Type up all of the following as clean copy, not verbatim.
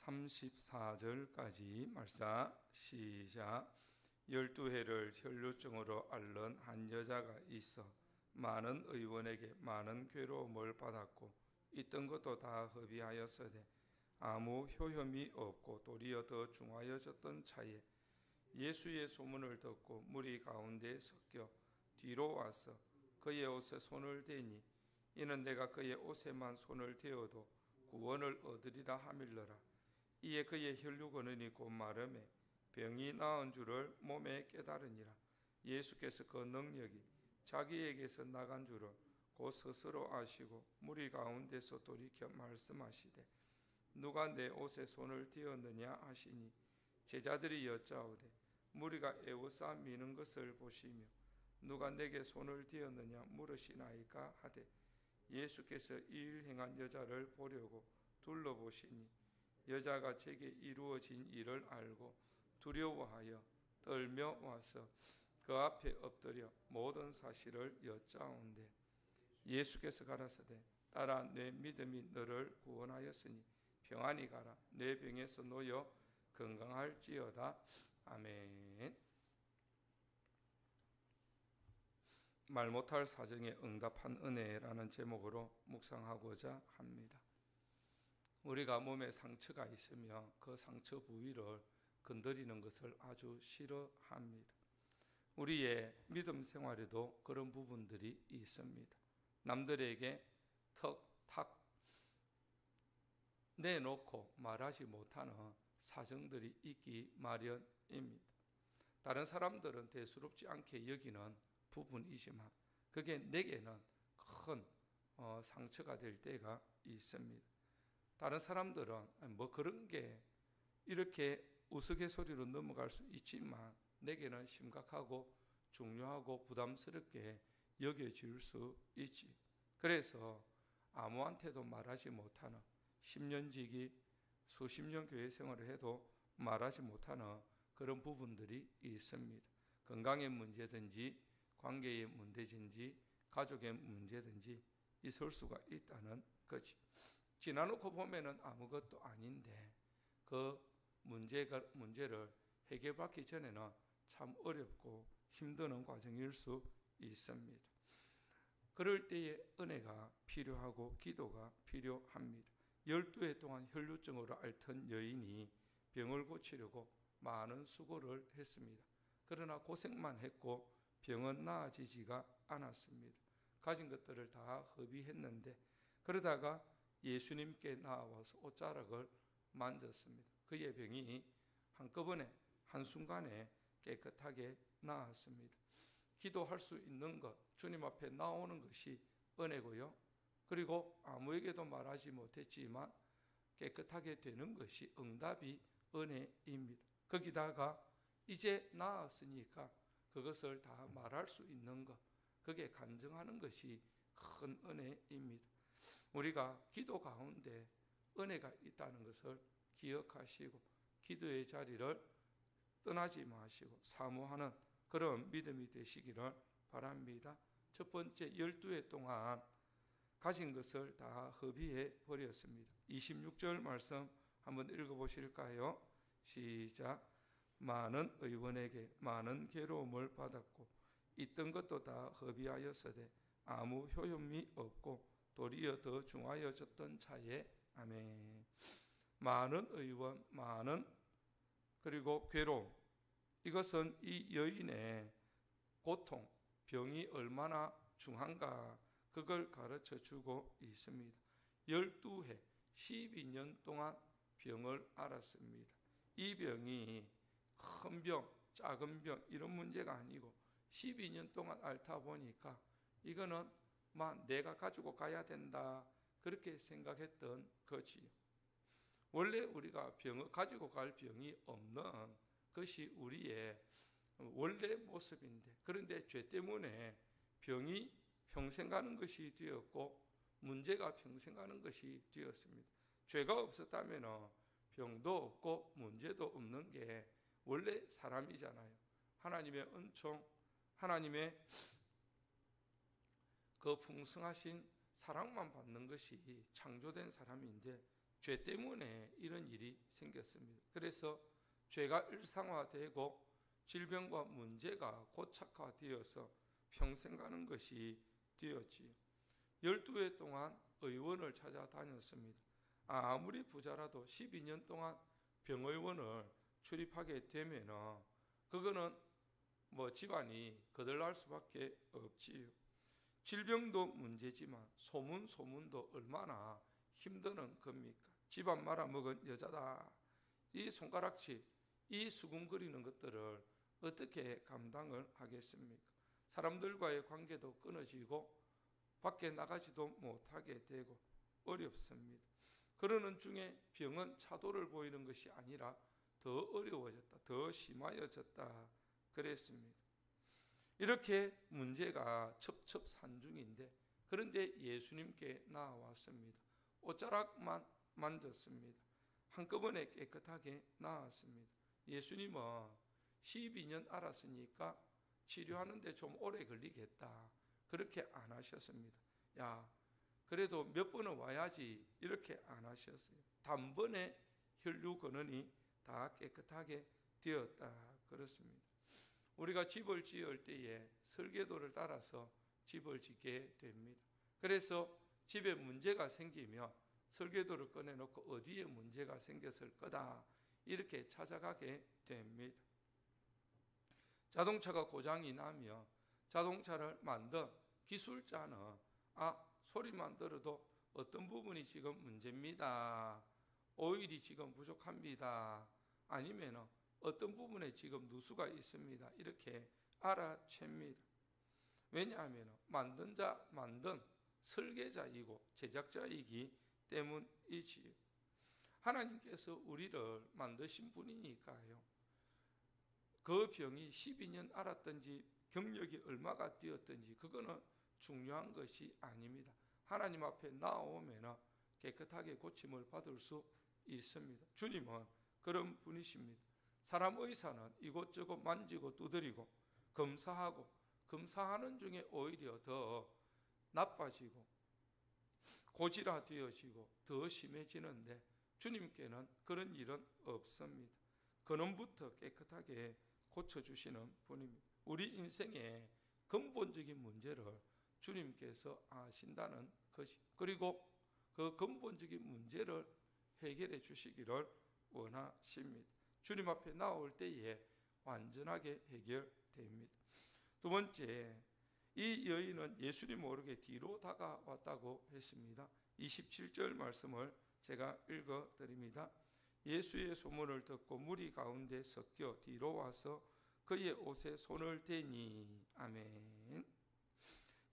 34절까지 말사 시작. 12해를 혈루증으로 앓는 한 여자가 있어 많은 의원에게 많은 괴로움을 받았고 있던 것도 다 허비하였으되 아무 효험이 없고 도리어 더 중하여졌던 차에 예수의 소문을 듣고 무리 가운데 섞여 뒤로 와서 그의 옷에 손을 대니 이는 내가 그의 옷에만 손을 대어도 구원을 얻으리라 하밀러라. 이에 그의 혈류근원이 곧 마름에 병이 나은 줄을 몸에 깨달으니라. 예수께서 그 능력이 자기에게서 나간 줄을 곧 스스로 아시고 무리 가운데서 돌이켜 말씀하시되 누가 내 옷에 손을 대었느냐 하시니 제자들이 여짜오되 무리가 애워싸 미는 것을 보시며 누가 내게 손을 대었느냐 물으시나이까 하되 예수께서 이 일 행한 여자를 보려고 둘러보시니 여자가 제게 이루어진 일을 알고 두려워하여 떨며 와서 그 앞에 엎드려 모든 사실을 여짜온대 예수께서 가라사대 따라 내 믿음이 너를 구원하였으니 평안히 가라 내 병에서 놓여 건강할지어다. 아멘. 말 못할 사정에 응답한 은혜라는 제목으로 묵상하고자 합니다. 우리가 몸에 상처가 있으면 그 상처 부위를 건드리는 것을 아주 싫어합니다. 우리의 믿음 생활에도 그런 부분들이 있습니다. 남들에게 탁 내놓고 말하지 못하는 사정들이 있기 마련입니다. 다른 사람들은 대수롭지 않게 여기는 부분이지만 그게 내게는 큰 상처가 될 때가 있습니다. 다른 사람들은 뭐 그런 게 이렇게 우스갯소리로 넘어갈 수 있지만 내게는 심각하고 중요하고 부담스럽게 여겨질 수 있지. 그래서 아무한테도 말하지 못하는 10년 지기 수십 년 교회 생활을 해도 말하지 못하는 그런 부분들이 있습니다. 건강의 문제든지 관계의 문제든지 가족의 문제든지 있을 수가 있다는 거지. 지나놓고 보면은 아무것도 아닌데 그 문제를 해결받기 전에는 참 어렵고 힘드는 과정일 수 있습니다. 그럴 때에 은혜가 필요하고 기도가 필요합니다. 12해 동안 혈루증으로 앓던 여인이 병을 고치려고 많은 수고를 했습니다. 그러나 고생만 했고 병은 나아지지가 않았습니다. 가진 것들을 다 허비했는데 그러다가 예수님께 나와서 옷자락을 만졌습니다. 그의 병이 한꺼번에 한순간에 깨끗하게 나았습니다. 기도할 수 있는 것, 주님 앞에 나오는 것이 은혜고요. 그리고 아무에게도 말하지 못했지만 깨끗하게 되는 것이 응답이 은혜입니다. 거기다가 이제 나았으니까 그것을 다 말할 수 있는 것, 그게 간증하는 것이 큰 은혜입니다. 우리가 기도 가운데 은혜가 있다는 것을 기억하시고 기도의 자리를 떠나지 마시고 사모하는 그런 믿음이 되시기를 바랍니다. 첫 번째 12해 동안 가진 것을 다 허비해 버렸습니다. 26절 말씀 한번 읽어보실까요? 시작. 많은 의원에게 많은 괴로움을 받았고 있던 것도 다 허비하였으되 아무 효용이 없고 도리어 더 중하여졌던 차에. 아멘. 많은 의원, 많은 그리고 괴로움, 이것은 이 여인의 고통, 병이 얼마나 중한가 그걸 가르쳐 주고 있습니다. 12해, 12년 동안 병을 앓았습니다. 이 병이 큰 병, 작은 병 이런 문제가 아니고 12년 동안 앓다 보니까 이거는 내가 가지고 가야 된다 그렇게 생각했던 거지요. 원래 우리가 병을 가지고 갈 병이 없는 것이 우리의 원래 모습인데 그런데 죄 때문에 병이 평생 가는 것이 되었고 문제가 평생 가는 것이 되었습니다. 죄가 없었다면 병도 없고 문제도 없는 게 원래 사람이잖아요. 하나님의 은총, 하나님의 그 풍성하신 사랑만 받는 것이 창조된 사람인데 죄 때문에 이런 일이 생겼습니다. 그래서 죄가 일상화되고 질병과 문제가 고착화되어서 평생 가는 것이 되었지요. 12해 동안 의원을 찾아다녔습니다. 아무리 부자라도 12년 동안 병의원을 출입하게 되면 그거는 집안이 거덜날 수밖에 없지요. 질병도 문제지만 소문도 얼마나 힘드는 겁니까? 집안 말아먹은 여자다. 이 손가락질, 이 수군거리는 것들을 어떻게 감당을 하겠습니까? 사람들과의 관계도 끊어지고 밖에 나가지도 못하게 되고 어렵습니다. 그러는 중에 병은 차도를 보이는 것이 아니라 더 어려워졌다, 더 심하여졌다 그랬습니다. 이렇게 문제가 첩첩산중인데 그런데 예수님께 나아왔습니다. 옷자락만 만졌습니다. 한꺼번에 깨끗하게 나았습니다. 예수님은 12년 알았으니까 치료하는데 좀 오래 걸리겠다 그렇게 안 하셨습니다. 야, 그래도 몇 번은 와야지 이렇게 안 하셨어요. 단번에 혈류 근원이 다 깨끗하게 되었다 그렇습니다. 우리가 집을 지을 때에 설계도를 따라서 집을 짓게 됩니다. 그래서 집에 문제가 생기면 설계도를 꺼내놓고 어디에 문제가 생겼을 거다 이렇게 찾아가게 됩니다. 자동차가 고장이 나면 자동차를 만든 기술자는 소리만 들어도 어떤 부분이 지금 문제입니다. 오일이 지금 부족합니다. 아니면 어떤 부분에 지금 누수가 있습니다. 이렇게 알아챕니다. 왜냐하면 만든 자 만든 설계자이고 제작자이기 때문이지요. 하나님께서 우리를 만드신 분이니까요. 그 병이 12년 앓았든지 경력이 얼마가 되었든지 그거는 중요한 것이 아닙니다. 하나님 앞에 나오면 깨끗하게 고침을 받을 수 있습니다. 주님은 그런 분이십니다. 사람 의사는 이곳저곳 만지고 두드리고 검사하는 중에 오히려 더 나빠지고 고질화되어지고 더 심해지는데 주님께는 그런 일은 없습니다. 근원부터 깨끗하게 고쳐주시는 분입니다. 우리 인생의 근본적인 문제를 주님께서 아신다는 것이, 그리고 그 근본적인 문제를 해결해 주시기를 원하십니다. 주님 앞에 나올 때에 완전하게 해결됩니다. 두 번째, 이 여인은 예수님 모르게 뒤로 다가왔다고 했습니다. 27절 말씀을 제가 읽어드립니다. 예수의 소문을 듣고 무리 가운데 섞여 뒤로 와서 그의 옷에 손을 대니. 아멘.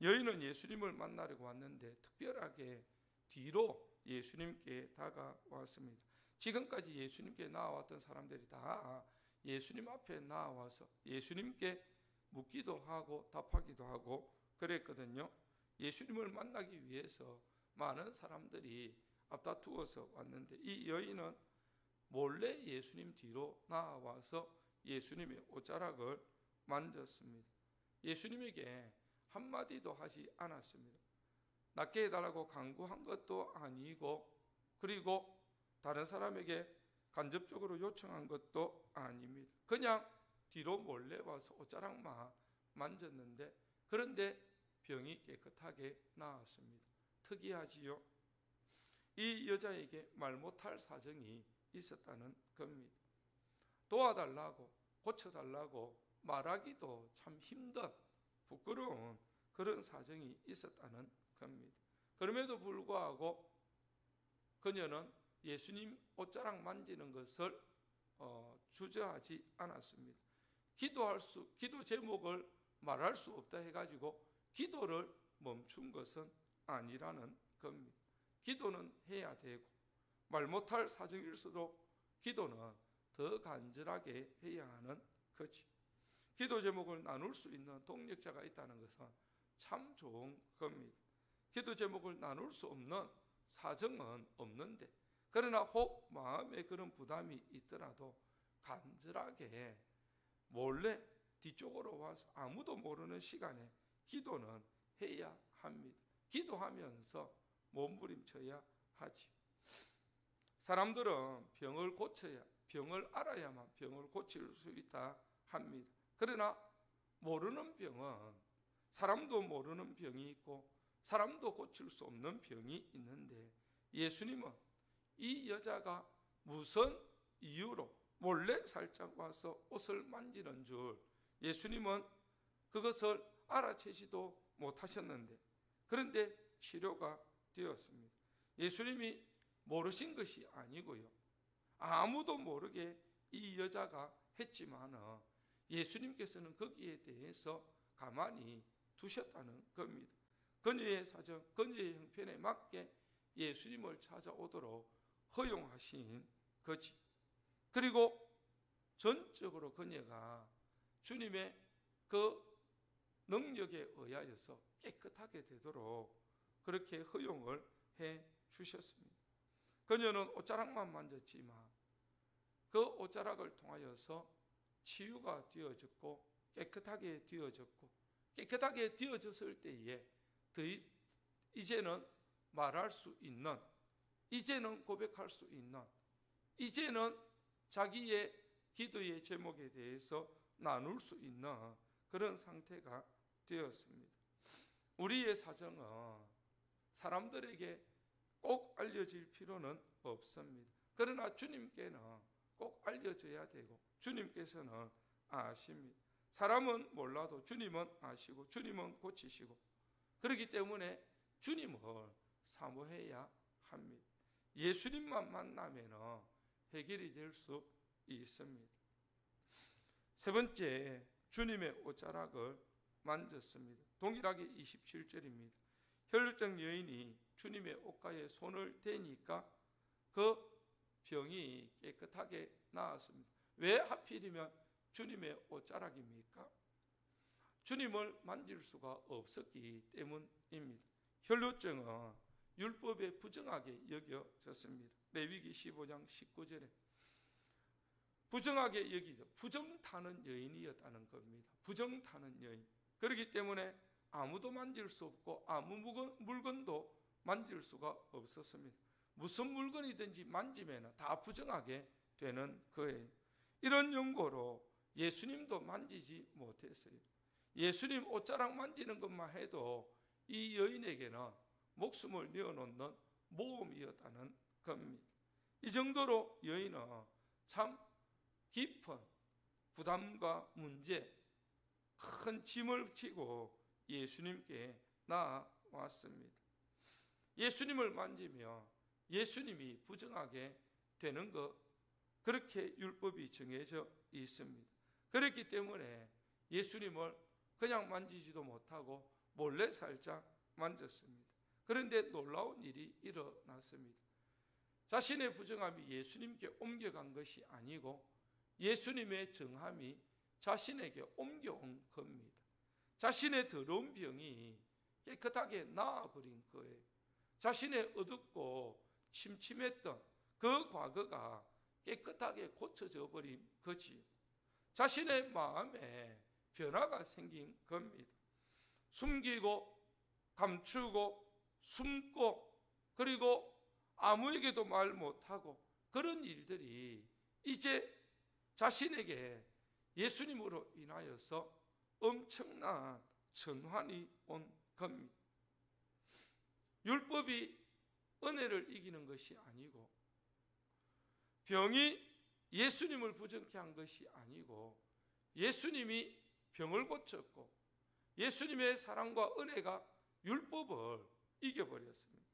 여인은 예수님을 만나려고 왔는데 특별하게 뒤로 예수님께 다가왔습니다. 지금까지 예수님께 나와왔던 사람들이 다 예수님 앞에 나와서 예수님께 묻기도 하고 답하기도 하고 그랬거든요. 예수님을 만나기 위해서 많은 사람들이 앞다투어서 왔는데 이 여인은 몰래 예수님 뒤로 나와서 예수님의 옷자락을 만졌습니다. 예수님에게 한마디도 하지 않았습니다. 낫게 해달라고 간구한 것도 아니고 그리고 다른 사람에게 간접적으로 요청한 것도 아닙니다. 그냥 뒤로 몰래 와서 옷자락만 만졌는데 그런데 병이 깨끗하게 나았습니다. 특이하지요? 이 여자에게 말 못할 사정이 있었다는 겁니다. 도와달라고 고쳐달라고 말하기도 참 힘든 부끄러운 그런 사정이 있었다는 겁니다. 그럼에도 불구하고 그녀는 예수님 옷자락 만지는 것을 주저하지 않았습니다. 기도 제목을 말할 수 없다 해가지고 기도를 멈춘 것은 아니라는 겁니다. 기도는 해야 되고 말 못할 사정일수록 기도는 더 간절하게 해야 하는 거지. 기도 제목을 나눌 수 있는 동력자가 있다는 것은 참 좋은 겁니다. 기도 제목을 나눌 수 없는 사정은 없는데 그러나 혹 마음에 그런 부담이 있더라도 간절하게 몰래 뒤쪽으로 와서 아무도 모르는 시간에 기도는 해야 합니다. 기도하면서 몸부림쳐야 하지. 사람들은 병을 알아야만 병을 고칠 수 있다 합니다. 그러나 모르는 병은, 사람도 모르는 병이 있고 사람도 고칠 수 없는 병이 있는데, 예수님은 이 여자가 무슨 이유로 몰래 살짝 와서 옷을 만지는 줄 예수님은 그것을 알아채지도 못하셨는데, 그런데 치료가 되었습니다. 예수님이 모르신 것이 아니고요, 아무도 모르게 이 여자가 했지만 예수님께서는 거기에 대해서 가만히 두셨다는 겁니다. 그녀의 사정, 그녀의 형편에 맞게 예수님을 찾아오도록 허용하신 거지. 그리고 전적으로 그녀가 주님의 그 능력에 의하여서 깨끗하게 되도록 그렇게 허용을 해 주셨습니다. 그녀는 옷자락만 만졌지만 그 옷자락을 통하여서 치유가 되어졌고 깨끗하게 되어졌고, 깨끗하게 되어졌을 때에 이제는 말할 수 있는, 이제는 고백할 수 있는, 이제는 자기의 기도의 제목에 대해서 나눌 수 있는 그런 상태가 되었습니다. 우리의 사정은 사람들에게 꼭 알려질 필요는 없습니다. 그러나 주님께는 꼭 알려져야 되고 주님께서는 아십니다. 사람은 몰라도 주님은 아시고 주님은 고치시고, 그렇기 때문에 주님을 사모해야 합니다. 예수님만 만나면 해결이 될 수 있습니다. 세 번째, 주님의 옷자락을 만졌습니다. 동일하게 27절입니다. 혈루증 여인이 주님의 옷가에 손을 대니까 그 병이 깨끗하게 나았습니다. 왜 하필이면 주님의 옷자락입니까? 주님을 만질 수가 없었기 때문입니다. 혈루증은 율법에 부정하게 여겨졌습니다. 레위기 15장 19절에 부정하게 여기죠. 부정타는 여인이었다는 겁니다. 부정타는 여인. 그렇기 때문에 아무도 만질 수 없고 아무 물건도 만질 수가 없었습니다. 무슨 물건이든지 만지면 다 부정하게 되는 거예요. 이런 연고로 예수님도 만지지 못했어요. 예수님 옷자락 만지는 것만 해도 이 여인에게는 목숨을 내어놓는 모험이었다는 겁니다. 이 정도로 여인은 참 깊은 부담과 문제, 큰 짐을 지고 예수님께 나아왔습니다. 예수님을 만지며 예수님이 부정하게 되는 것, 그렇게 율법이 정해져 있습니다. 그렇기 때문에 예수님을 그냥 만지지도 못하고 몰래 살짝 만졌습니다. 그런데 놀라운 일이 일어났습니다. 자신의 부정함이 예수님께 옮겨간 것이 아니고 예수님의 정함이 자신에게 옮겨온 겁니다. 자신의 더러운 병이 깨끗하게 나아버린 거예요. 자신의 어둡고 침침했던 그 과거가 깨끗하게 고쳐져 버린 거지요. 자신의 마음에 변화가 생긴 겁니다. 숨기고 감추고 숨고 그리고 아무에게도 말 못하고 그런 일들이 이제 자신에게 예수님으로 인하여서 엄청난 전환이 온 겁니다. 율법이 은혜를 이기는 것이 아니고 병이 예수님을 부정케 한 것이 아니고 예수님이 병을 고쳤고 예수님의 사랑과 은혜가 율법을 이겨버렸습니다.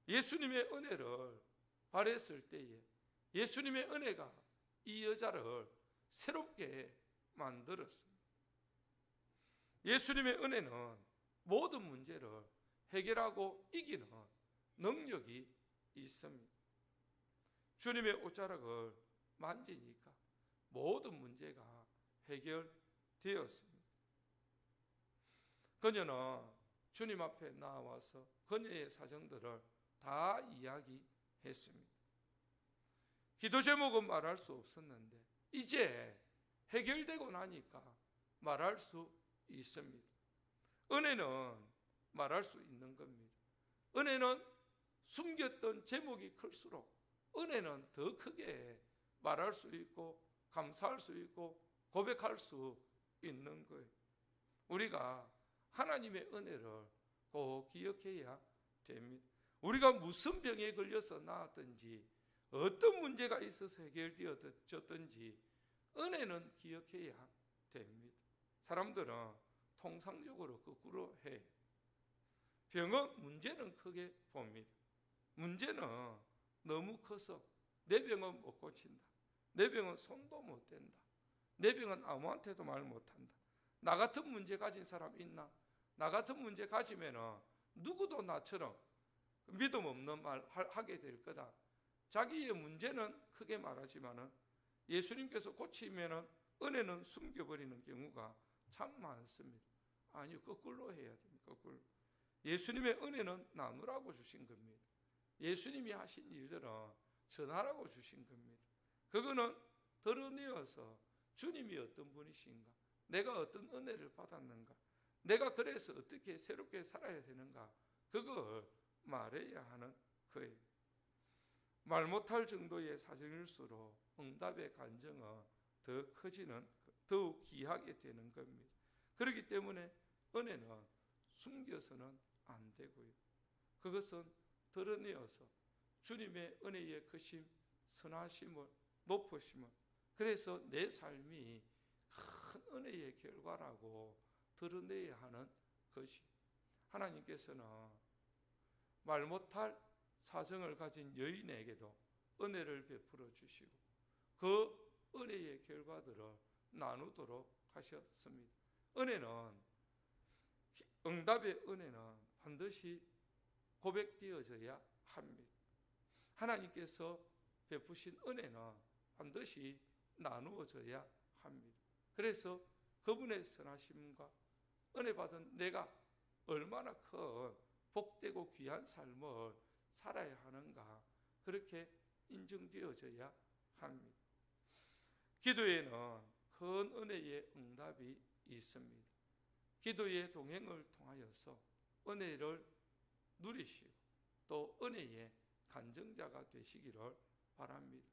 예수님의 은혜를 발했을 때에 예수님의 은혜가 이 여자를 새롭게 만들었습니다. 예수님의 은혜는 모든 문제를 해결하고 이기는 능력이 있습니다. 주님의 옷자락을 만지니까 모든 문제가 해결되었습니다. 그녀는 주님 앞에 나와서 그녀의 사정들을 다 이야기했습니다. 기도 제목은 말할 수 없었는데 이제 해결되고 나니까 말할 수 있습니다. 은혜는 말할 수 있는 겁니다. 은혜는 숨겼던 제목이 클수록 은혜는 더 크게 말할 수 있고 감사할 수 있고 고백할 수 있는 거예요. 우리가 하나님의 은혜를 꼭 기억해야 됩니다. 우리가 무슨 병에 걸려서 나았든지 어떤 문제가 있어서 해결되었든지 은혜는 기억해야 됩니다. 사람들은 통상적으로 거꾸로 해요. 병은 문제는 크게 봅니다. 문제는 너무 커서 내 병은 못 고친다. 내 병은 손도 못 댄다. 내 병은 아무한테도 말 못한다. 나 같은 문제 가진 사람 있나? 나 같은 문제 가지면 누구도 나처럼 믿음 없는 말 하게 될 거다. 자기의 문제는 크게 말하지만 예수님께서 고치면 은혜는 숨겨버리는 경우가 참 많습니다. 아니요, 거꾸로 해야 됩니다. 거꾸로. 예수님의 은혜는 나누라고 주신 겁니다. 예수님이 하신 일들은 전하라고 주신 겁니다. 그거는 드러내어서 주님이 어떤 분이신가, 내가 어떤 은혜를 받았는가, 내가 그래서 어떻게 새롭게 살아야 되는가, 그걸 말해야 하는 거예요. 말 못할 정도의 사정일수록 응답의 간정은 더 커지는, 더욱 귀하게 되는 겁니다. 그렇기 때문에 은혜는 숨겨서는 안 되고요. 그것은 드러내어서 주님의 은혜의 크심, 선하심을, 높으심을, 그래서 내 삶이 큰 은혜의 결과라고 드러내야 하는 것이, 하나님께서는 말 못할 사정을 가진 여인에게도 은혜를 베풀어 주시고 그 은혜의 결과들을 나누도록 하셨습니다. 은혜는, 응답의 은혜는 반드시 고백되어져야 합니다. 하나님께서 베푸신 은혜는 반드시 나누어져야 합니다. 그래서 그분의 선하심과 은혜 받은 내가 얼마나 큰 복되고 귀한 삶을 살아야 하는가, 그렇게 인정되어져야 합니다. 기도에는 큰 은혜의 응답이 있습니다. 기도의 동행을 통하여서 은혜를 누리시고 또 은혜의 간증자가 되시기를 바랍니다.